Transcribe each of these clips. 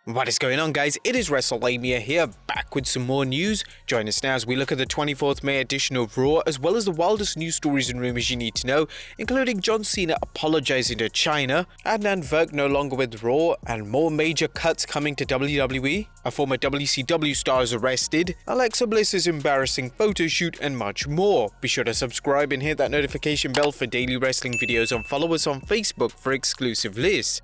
What is going on, guys? It is Wrestlelamia here, back with some more news. Join us now as we look at the 24th May edition of Raw, as well as the wildest news stories and rumors you need to know, including John Cena apologizing to China, Adnan Virk no longer with Raw, and more major cuts coming to WWE, a former WCW star is arrested, Alexa Bliss's embarrassing photoshoot, and much more. Be sure to subscribe and hit that notification bell for daily wrestling videos, and follow us on Facebook for exclusive lists.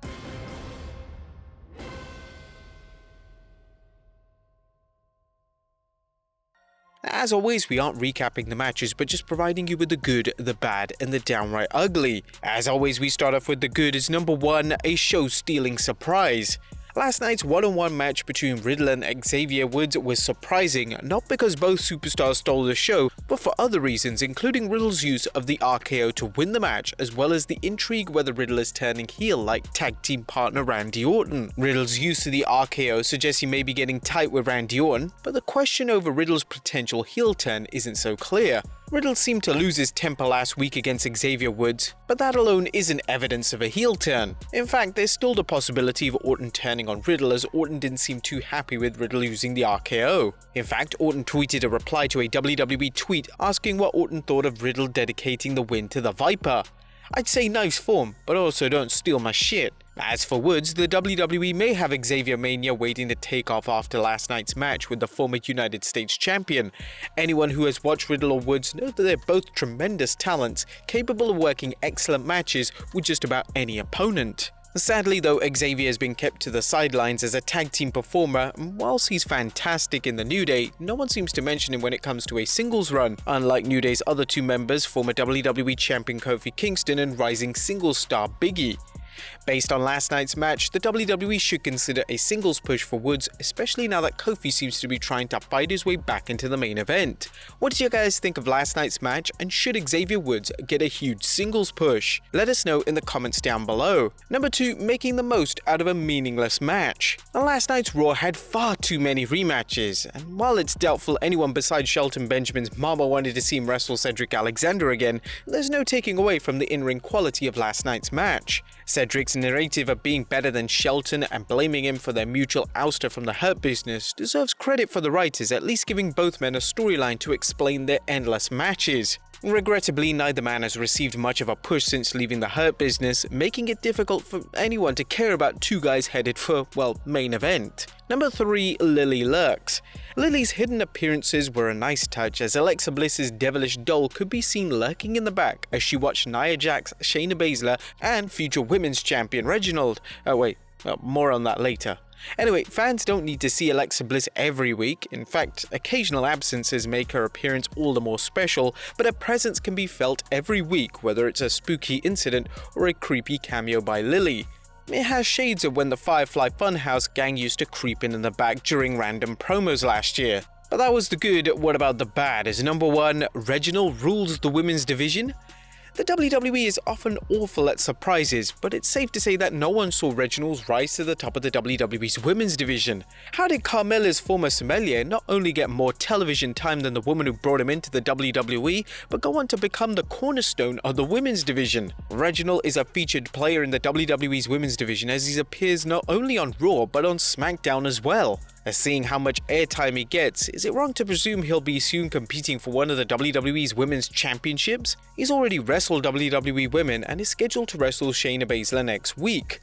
As always, we aren't recapping the matches, but just providing you with the good, the bad, and the downright ugly. As always, we start off with the good as number 1, a show-stealing surprise. Last night's one-on-one match between Riddle and Xavier Woods was surprising, not because both superstars stole the show, but for other reasons, including Riddle's use of the RKO to win the match, as well as the intrigue whether Riddle is turning heel like tag team partner Randy Orton. Riddle's use of the RKO suggests he may be getting tight with Randy Orton, but the question over Riddle's potential heel turn isn't so clear. Riddle seemed to lose his temper last week against Xavier Woods, but that alone isn't evidence of a heel turn. In fact, there's still the possibility of Orton turning on Riddle, as Orton didn't seem too happy with Riddle using the RKO. In fact, Orton tweeted a reply to a WWE tweet asking what Orton thought of Riddle dedicating the win to the Viper. "I'd say nice form, but also don't steal my shit." As for Woods, the WWE may have Xavier Mania waiting to take off after last night's match with the former United States champion. Anyone who has watched Riddle or Woods knows that they're both tremendous talents, capable of working excellent matches with just about any opponent. Sadly though, Xavier has been kept to the sidelines as a tag team performer, and whilst he's fantastic in the New Day, no one seems to mention him when it comes to a singles run, unlike New Day's other two members, former WWE champion Kofi Kingston and rising singles star Big E. Based on last night's match, the WWE should consider a singles push for Woods, especially now that Kofi seems to be trying to fight his way back into the main event. What did you guys think of last night's match, and should Xavier Woods get a huge singles push? Let us know in the comments down below. Number 2, making the most out of a meaningless match. Last night's Raw had far too many rematches, and while it's doubtful anyone besides Shelton Benjamin's mama wanted to see him wrestle Cedric Alexander again, there's no taking away from the in-ring quality of last night's match. Cedric's narrative of being better than Shelton and blaming him for their mutual ouster from the Hurt Business deserves credit for the writers at least giving both men a storyline to explain their endless matches. Regrettably, neither man has received much of a push since leaving the Hurt Business, making it difficult for anyone to care about two guys headed for, well, main event. Number 3, Lily lurks. Lily's hidden appearances were a nice touch, as Alexa Bliss's devilish doll could be seen lurking in the back as she watched Nia Jax, Shayna Baszler, and future women's champion Reginald. More on that later. Anyway, fans don't need to see Alexa Bliss every week. In fact, occasional absences make her appearance all the more special, but her presence can be felt every week, whether it's a spooky incident or a creepy cameo by Lily. It has shades of when the Firefly Funhouse gang used to creep in the back during random promos last year. But that was the good. What about the bad? Is number 1, Reginald rules the women's division? The WWE is often awful at surprises, but it's safe to say that no one saw Reginald's rise to the top of the WWE's women's division. How did Carmella's former sommelier not only get more television time than the woman who brought him into the WWE, but go on to become the cornerstone of the women's division? Reginald is a featured player in the WWE's women's division, as he appears not only on Raw but on Smackdown as well. Seeing how much airtime he gets, is it wrong to presume he'll be soon competing for one of the WWE's women's championships? He's already wrestled WWE women and is scheduled to wrestle Shayna Baszler next week.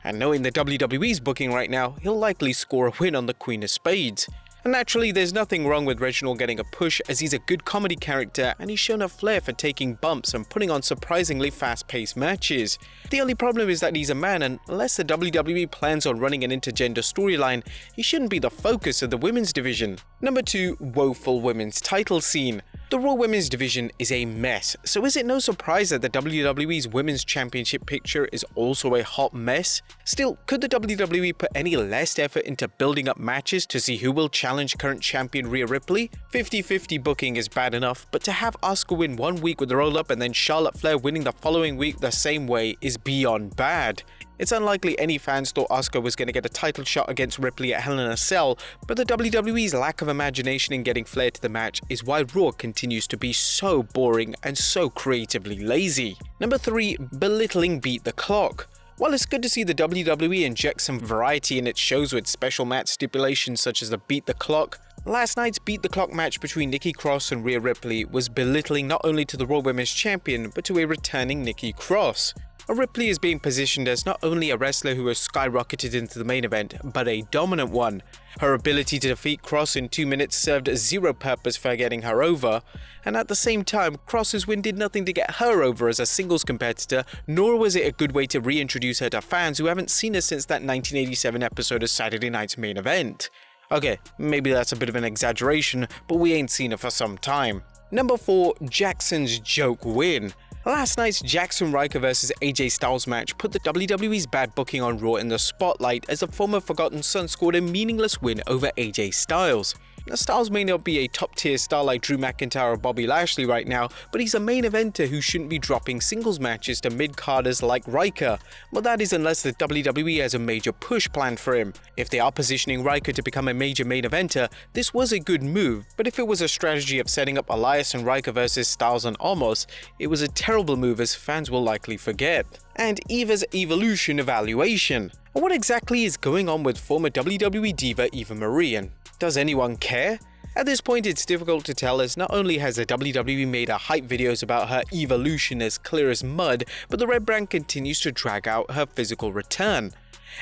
And knowing the WWE's booking right now, he'll likely score a win on the Queen of Spades. And naturally, there's nothing wrong with Reginald getting a push, as he's a good comedy character and he's shown a flair for taking bumps and putting on surprisingly fast-paced matches. The only problem is that he's a man, and unless the WWE plans on running an intergender storyline, he shouldn't be the focus of the women's division. Number 2, woeful women's title scene. The Raw Women's division is a mess, so is it no surprise that the WWE's Women's Championship picture is also a hot mess? Still, could the WWE put any less effort into building up matches to see who will challenge current champion Rhea Ripley? 50-50 booking is bad enough, but to have Asuka win one week with the roll-up and then Charlotte Flair winning the following week the same way is beyond bad. It's unlikely any fans thought Asuka was going to get a title shot against Ripley at Hell in a Cell, but the WWE's lack of imagination in getting Flair to the match is why Raw continues to be so boring and so creatively lazy. Number 3, belittling Beat the Clock. While it's good to see the WWE inject some variety in its shows with special match stipulations such as the Beat the Clock, last night's Beat the Clock match between Nikki Cross and Rhea Ripley was belittling not only to the Raw Women's Champion but to a returning Nikki Cross. Ripley is being positioned as not only a wrestler who has skyrocketed into the main event, but a dominant one. Her ability to defeat Cross in 2 minutes served zero purpose for getting her over, and at the same time, Cross's win did nothing to get her over as a singles competitor, nor was it a good way to reintroduce her to fans who haven't seen her since that 1987 episode of Saturday Night's Main Event. Okay, maybe that's a bit of an exaggeration, but we ain't seen her for some time. Number 4, Jackson's joke win. Last night's Jackson Ryker vs AJ Styles match put the WWE's bad booking on Raw in the spotlight as a former Forgotten Son scored a meaningless win over AJ Styles. Now, Styles may not be a top-tier star like Drew McIntyre or Bobby Lashley right now, but he's a main eventer who shouldn't be dropping singles matches to mid-carders like Ryker. But that is unless the WWE has a major push planned for him. If they are positioning Ryker to become a major main eventer, this was a good move, but if it was a strategy of setting up Elias and Ryker versus Styles and Omos, it was a terrible move as fans will likely forget. And Eva's Evolution evaluation. What exactly is going on with former WWE diva Eva Marie, and does anyone care? At this point, it's difficult to tell as not only has the WWE made her hype videos about her evolution as clear as mud, but the Red brand continues to drag out her physical return.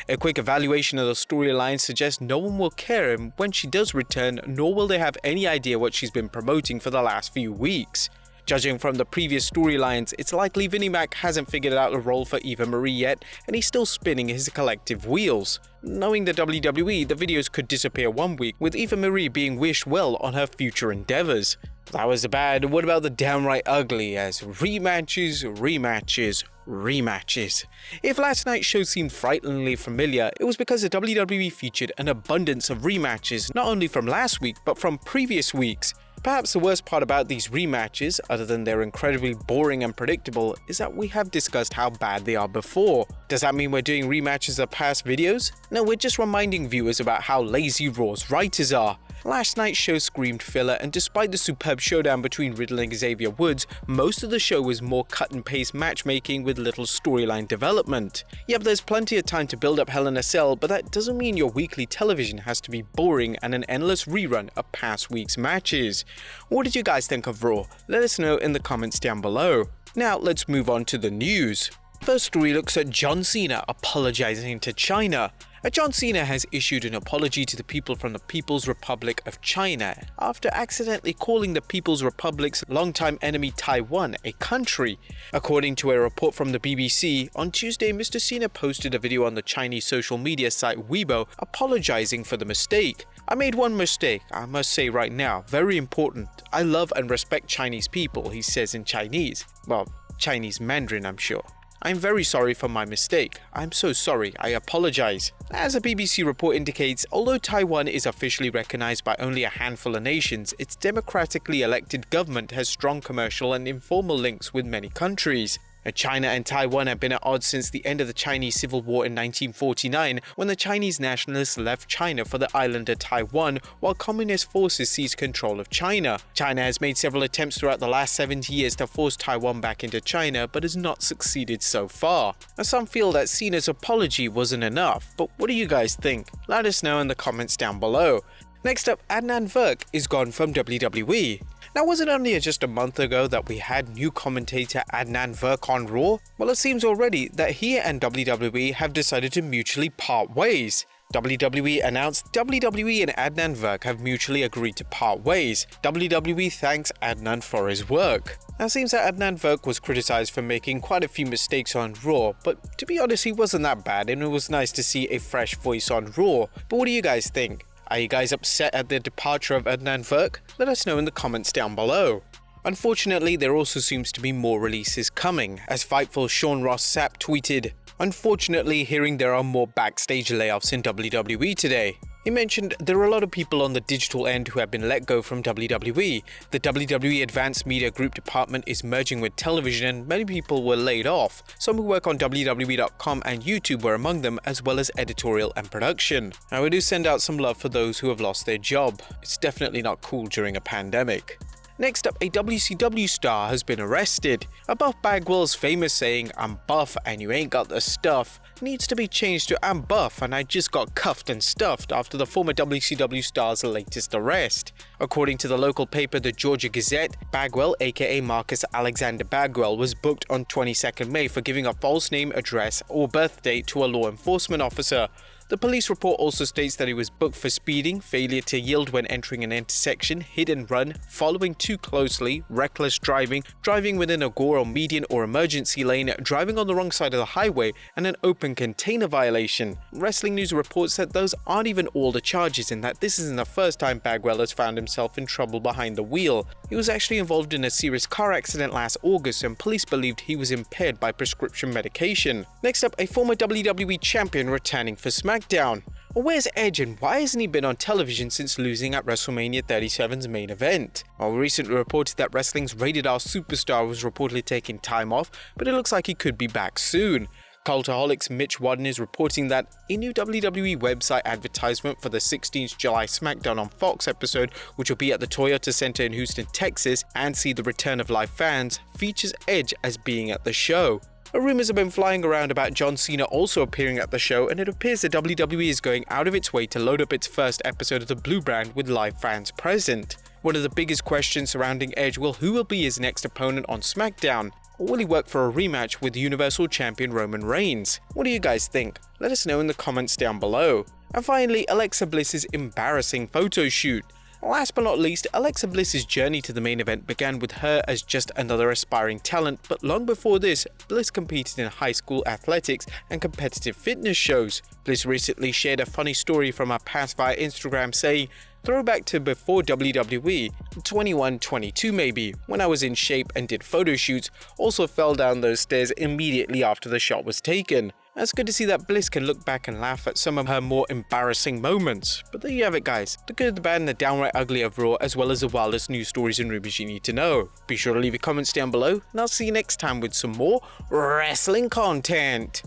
A quick evaluation of the storyline suggests no one will care when she does return, nor will they have any idea what she's been promoting for the last few weeks. Judging from the previous storylines, it's likely Vinnie Mac hasn't figured out a role for Eva Marie yet, and he's still spinning his collective wheels. Knowing the WWE, the videos could disappear one week, with Eva Marie being wished well on her future endeavors. That was the bad. What about the downright ugly as rematches? If last night's show seemed frighteningly familiar, it was because the WWE featured an abundance of rematches, not only from last week, but from previous weeks. Perhaps the worst part about these rematches, other than they're incredibly boring and predictable, is that we have discussed how bad they are before. Does that mean we're doing rematches of past videos? No, we're just reminding viewers about how lazy Raw's writers are. Last night's show screamed filler, and despite the superb showdown between Riddle and Xavier Woods, most of the show was more cut-and-paste matchmaking with little storyline development. Yep, there's plenty of time to build up Hell in a Cell, but that doesn't mean your weekly television has to be boring and an endless rerun of past week's matches. What did you guys think of Raw? Let us know in the comments down below. Now let's move on to the news. First story looks at John Cena apologizing to China. John Cena has issued an apology to the people from the People's Republic of China after accidentally calling the People's Republic's longtime enemy Taiwan a country. According to a report from the BBC, on Tuesday Mr. Cena posted a video on the Chinese social media site Weibo apologizing for the mistake. "I made one mistake, I must say right now, very important. I love and respect Chinese people," he says in Chinese. Well, Chinese Mandarin, I'm sure. "I'm very sorry for my mistake. I'm so sorry. I apologize." As a BBC report indicates, although Taiwan is officially recognized by only a handful of nations, its democratically elected government has strong commercial and informal links with many countries. China and Taiwan have been at odds since the end of the Chinese Civil War in 1949, when the Chinese nationalists left China for the island of Taiwan, while communist forces seized control of China. China has made several attempts throughout the last 70 years to force Taiwan back into China, but has not succeeded so far. Now, some feel that Cena's apology wasn't enough, but what do you guys think? Let us know in the comments down below. Next up, Adnan Virk is gone from WWE. Now, was it only just a month ago that we had new commentator Adnan Virk on Raw? Well, it seems already that he and WWE have decided to mutually part ways. WWE announced WWE and Adnan Virk have mutually agreed to part ways. WWE thanks Adnan for his work. Now, it seems that Adnan Virk was criticized for making quite a few mistakes on Raw, but to be honest, he wasn't that bad, and it was nice to see a fresh voice on Raw. But what do you guys think? Are you guys upset at the departure of Adnan Virk? Let us know in the comments down below. Unfortunately, there also seems to be more releases coming, as Fightful's Sean Ross Sapp tweeted, "Unfortunately, hearing there are more backstage layoffs in WWE today." He mentioned there are a lot of people on the digital end who have been let go from WWE. The WWE Advanced Media Group department is merging with television, and many people were laid off. Some who work on WWE.com and YouTube were among them, as well as editorial and production. Now, we do send out some love for those who have lost their job. It's definitely not cool during a pandemic. Next up, a WCW star has been arrested. Buff Bagwell's famous saying, "I'm buff and you ain't got the stuff," needs to be changed to "I'm buff and I just got cuffed and stuffed" after the former WCW star's latest arrest. According to the local paper, the Georgia Gazette, Bagwell, aka Marcus Alexander Bagwell, was booked on 22nd May for giving a false name, address, or birth date to a law enforcement officer. The police report also states that he was booked for speeding, failure to yield when entering an intersection, hit and run, following too closely, reckless driving, driving within a gore or median or emergency lane, driving on the wrong side of the highway, and an open container violation. Wrestling News reports that those aren't even all the charges and that this isn't the first time Bagwell has found himself in trouble behind the wheel. He was actually involved in a serious car accident last August and police believed he was impaired by prescription medication. Next up, a former WWE champion returning for Smackdown. Where's Edge and why hasn't he been on television since losing at WrestleMania 37's main event? We recently reported that wrestling's rated R superstar was reportedly taking time off, but it looks like he could be back soon. Cultaholic's Mitch Wadden is reporting that a new WWE website advertisement for the 16th July Smackdown on Fox episode, which will be at the Toyota Center in Houston, Texas, and see the return of live fans, features Edge as being at the show. Rumors have been flying around about John Cena also appearing at the show, and it appears that WWE is going out of its way to load up its first episode of the Blue Brand with live fans present. One of the biggest questions surrounding Edge who will be his next opponent on SmackDown? Or will he work for a rematch with Universal Champion Roman Reigns? What do you guys think? Let us know in the comments down below. And finally, Alexa Bliss's embarrassing photo shoot. Last but not least, Alexa Bliss's journey to the main event began with her as just another aspiring talent, but long before this, Bliss competed in high school athletics and competitive fitness shows. Bliss recently shared a funny story from her past via Instagram saying, "Throwback to before WWE, 21, 22 maybe, when I was in shape and did photo shoots, also fell down those stairs immediately after the shot was taken." It's good to see that Bliss can look back and laugh at some of her more embarrassing moments. But there you have it guys, the good, the bad and the downright ugly of Raw, as well as the wildest news stories and rumors you need to know. Be sure to leave your comments down below and I'll see you next time with some more wrestling content.